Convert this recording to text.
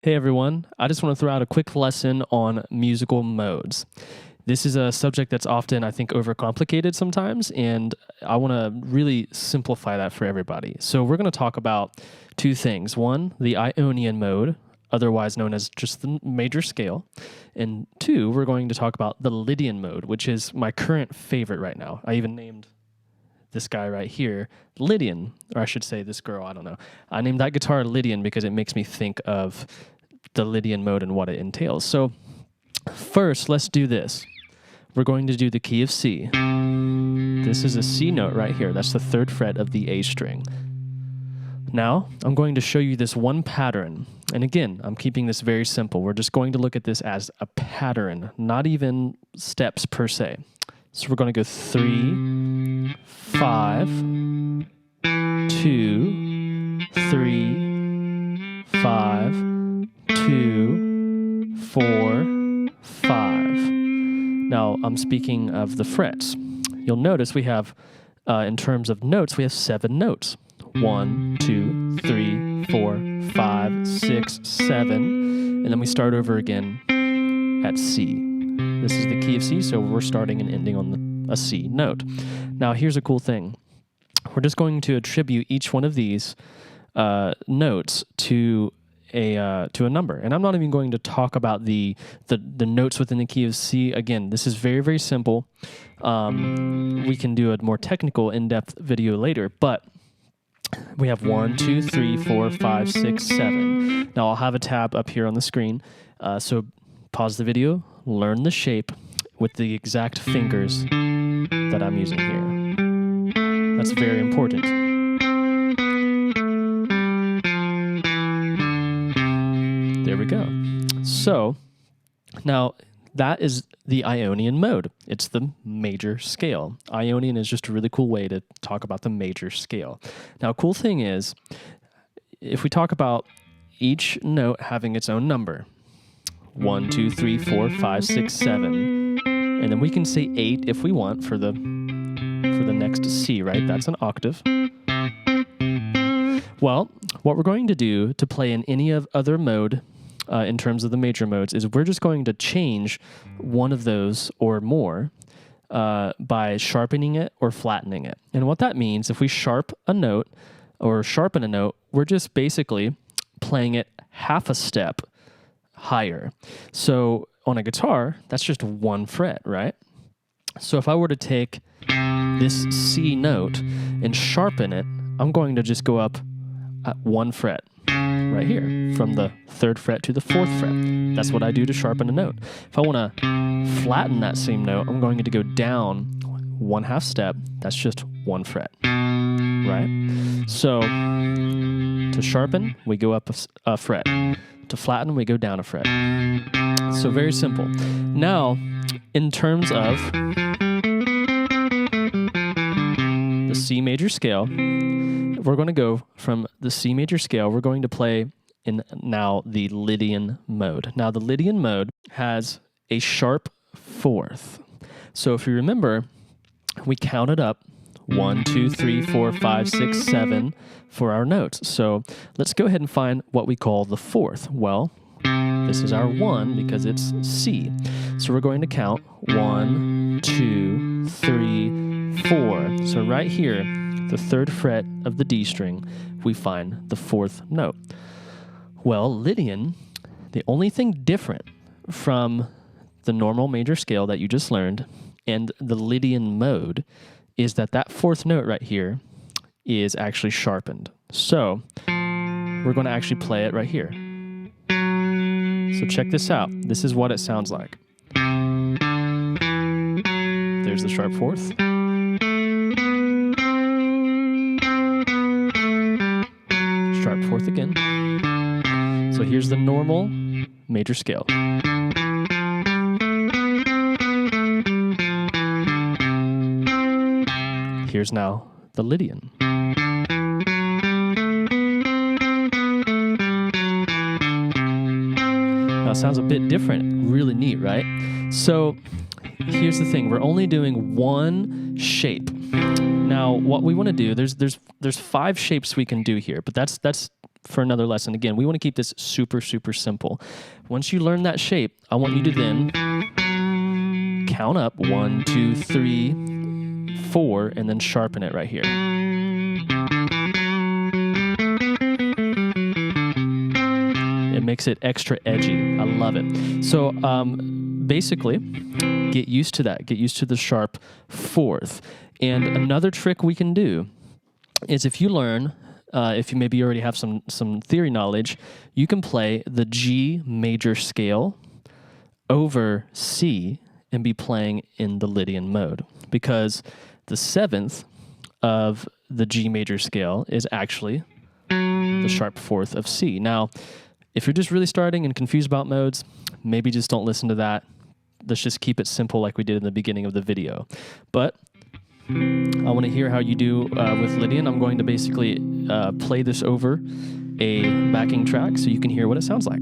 Hey everyone, I just want to throw out a quick lesson on musical modes. This is a subject that's often, I think, overcomplicated sometimes, and I want to really simplify that for everybody. So we're going to talk about two things. One, the Ionian mode, otherwise known as just the major scale. And two, we're going to talk about the Lydian mode, which is my current favorite right now. I even named this guy right here Lydian, or I should say this girl, I don't know. I named that guitar Lydian because it makes me think of the Lydian mode and what it entails. So first, let's do this. We're going to do the key of C. This is a C note right here. That's the 3rd fret of the A string. Now, I'm going to show you this one pattern. And again, I'm keeping this very simple. We're just going to look at this as a pattern, not even steps per se. So we're going to go 3, 5, 2, 3, 5, 2, 4, 5. Now, I'm speaking of the frets. You'll notice we have, in terms of notes, we have 7 notes. 1, 2, 3, 4, 5, 6, 7. And then we start over again at C. This is the key of C, so we're starting and ending on a C note. Now, here's a cool thing. We're just going to attribute each one of these notes to a number. And I'm not even going to talk about the notes within the key of C. Again, this is very, very simple. We can do a more technical, in-depth video later, but we have 1, 2, 3, 4, 5, 6, 7. Now, I'll have a tab up here on the screen. So pause the video, learn the shape with the exact fingers that I'm using here. That's very important. There we go. So now that is the Ionian mode. It's the major scale. Ionian is just a really cool way to talk about the major scale. Now, cool thing is, if we talk about each note having its own number, 1, 2, 3, 4, 5, 6, 7, and then we can say 8 if we want for the next C, right? That's an octave. Well, what we're going to do to play in any other mode in terms of the major modes is we're just going to change one of those or more by sharpening it or flattening it. And what that means, if we sharpen a note, we're just basically playing it half a step higher. So on a guitar, that's just 1 fret, right? So if I were to take this C note and sharpen it, I'm going to just go up at 1 fret right here, from the 3rd fret to the 4th fret. That's what I do to sharpen a note. If I want to flatten that same note, I'm going to go down 1/2 step. That's just 1 fret, right? So to sharpen, we go up a fret. To flatten, we go down a fret. So very simple. Now, in terms of the C major scale, we're going to go from the C major scale, we're going to play in now the Lydian mode. Now, the Lydian mode has a sharp 4th. So if you remember, we counted up 1, 2, 3, 4, 5, 6, 7 for our notes. So let's go ahead and find what we call the 4th. Well, this is our 1 because it's C. So we're going to count 1, 2, 3, 4. So right here, the 3rd fret of the D string, we find the 4th note. Well, Lydian, the only thing different from the normal major scale that you just learned and the Lydian mode is that 4th note right here is actually sharpened. So we're going to actually play it right here. So check this out. This is what it sounds like. There's the sharp 4th. Sharp 4th again. So here's the normal major scale. Here's now the Lydian. Now it sounds a bit different, really neat, right? So here's the thing, we're only doing one shape. Now what we want to do, there's 5 shapes we can do here, but that's for another lesson. Again, we want to keep this super, super simple. Once you learn that shape, I want you to then count up 1, 2, 3, 4, and then sharpen it right here. It makes it extra edgy. I love it. So basically, get used to that. Get used to the sharp fourth. And another trick we can do is if you learn, if you maybe already have some theory knowledge, you can play the G major scale over C and be playing in the Lydian mode, because the seventh of the G major scale is actually the sharp fourth of C. Now, if you're just really starting and confused about modes, maybe just don't listen to that. Let's just keep it simple like we did in the beginning of the video. But I want to hear how you do with Lydian. I'm going to basically play this over a backing track so you can hear what it sounds like.